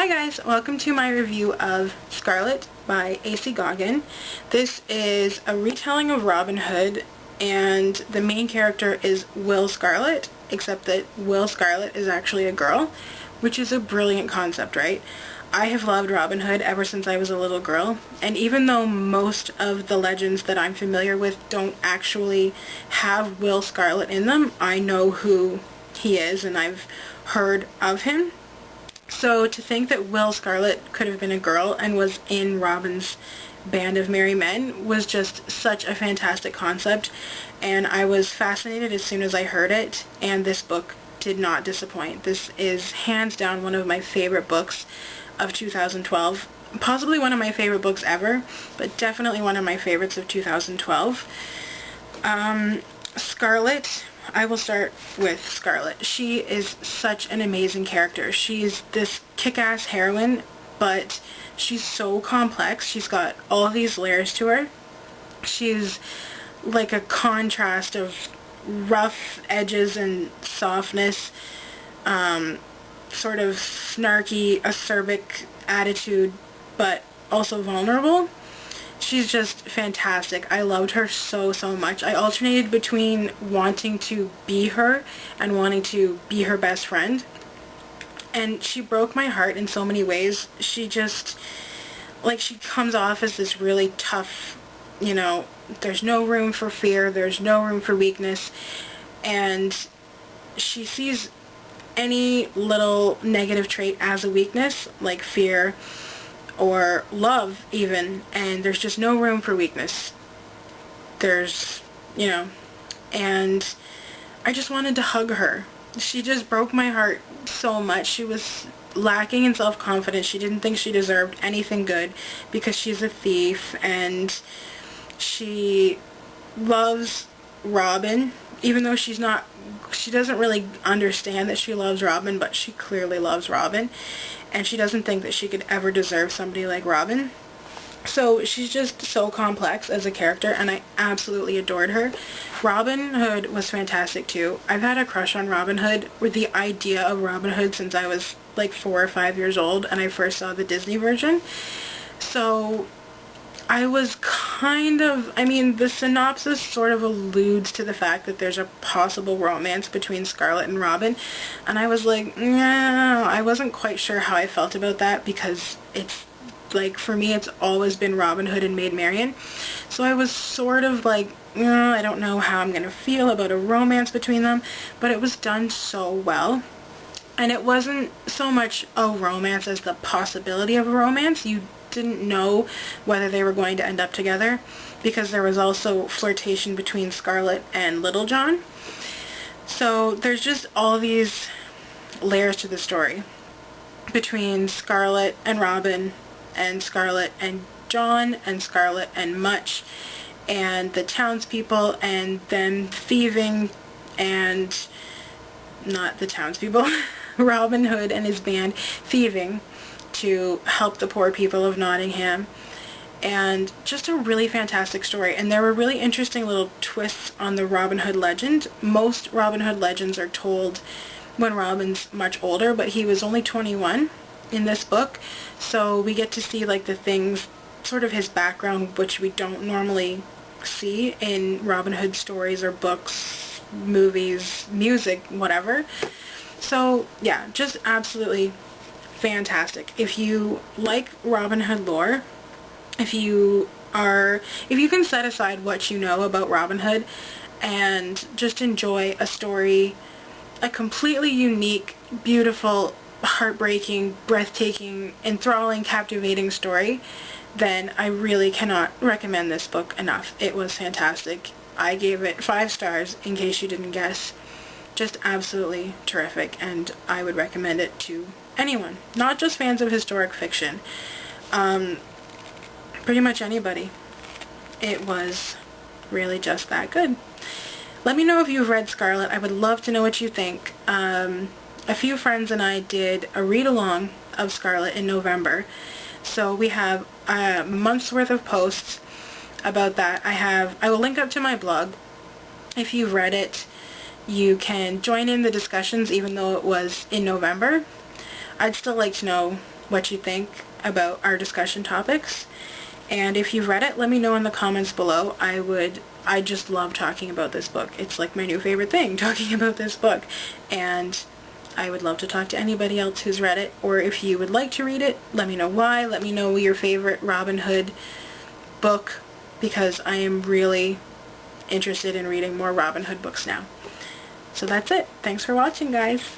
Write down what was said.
Hi guys, welcome to my review of Scarlet by A.C. Gaughen. This is a retelling of Robin Hood, and the main character is Will Scarlet, except that Will Scarlet is actually a girl, which is a brilliant concept, right? I have loved Robin Hood ever since I was a little girl, and even though most of the legends that I'm familiar with don't actually have Will Scarlet in them, I know who he is and I've heard of him. So to think that Will Scarlet could have been a girl and was in Robin's band of merry men was just such a fantastic concept, and I was fascinated as soon as I heard it, and this book did not disappoint. This is hands down one of my favorite books of 2012. Possibly one of my favorite books ever, but definitely one of my favorites of 2012. Scarlet, I will start with Scarlet. She is such an amazing character. She's this kick-ass heroine, but she's so complex. She's got all these layers to her. She's like a contrast of rough edges and softness, sort of snarky, acerbic attitude, but also vulnerable. She's just fantastic. I loved her so much. I alternated between wanting to be her and wanting to be her best friend. And she broke my heart in so many ways. She just, like, she comes off as this really tough, there's no room for fear, there's no room for weakness, and she sees any little negative trait as a weakness, like fear or love even, and there's just no room for weakness. There's, and I just wanted to hug her. She just broke my heart so much. She was lacking in self-confidence. She didn't think she deserved anything good because she's a thief, and she loves Robin, even though she doesn't really understand that she loves Robin, but she clearly loves Robin, and she doesn't think that she could ever deserve somebody like Robin. So she's just so complex as a character, and I absolutely adored her. Robin Hood was fantastic too. I've had a crush on Robin Hood, with the idea of Robin Hood, since I was like 4 or 5 years old and I first saw the Disney version. So I was the synopsis sort of alludes to the fact that there's a possible romance between Scarlet and Robin, and I was like, no, I wasn't quite sure how I felt about that, because it's like, for me, it's always been Robin Hood and Maid Marian. So I was sort of like, I don't know how I'm gonna feel about a romance between them, but it was done so well. And it wasn't so much a romance as the possibility of a romance. You didn't know whether they were going to end up together, because there was also flirtation between Scarlet and Little John. So there's just all these layers to the story between Scarlet and Robin, and Scarlet and John, and Scarlet and Much, and the townspeople, and them thieving, and not the townspeople, Robin Hood and his band thieving to help the poor people of Nottingham. And just a really fantastic story. And there were really interesting little twists on the Robin Hood legend. Most Robin Hood legends are told when Robin's much older, but he was only 21 in this book. So we get to see like the things, sort of his background, which we don't normally see in Robin Hood stories or books, movies, music, whatever. So yeah, just absolutely fantastic. If you like Robin Hood lore, if you can set aside what you know about Robin Hood and just enjoy a story, a completely unique, beautiful, heartbreaking, breathtaking, enthralling, captivating story, then I really cannot recommend this book enough. It was fantastic. I gave it 5 stars, in case you didn't guess. Just absolutely terrific, and I would recommend it to anyone, not just fans of historic fiction. Pretty much anybody. It was really just that good. Let me know if you've read Scarlet. I would love to know what you think. A few friends and I did a read-along of Scarlet in November, so we have a month's worth of posts about that. I will link up to my blog. If you've read it, you can join in the discussions, even though it was in November. I'd still like to know what you think about our discussion topics. And if you've read it, let me know in the comments below. I just love talking about this book. It's like my new favorite thing, talking about this book. And I would love to talk to anybody else who's read it, or if you would like to read it, let me know why. Let me know your favorite Robin Hood book, because I am really interested in reading more Robin Hood books now. So that's it. Thanks for watching, guys.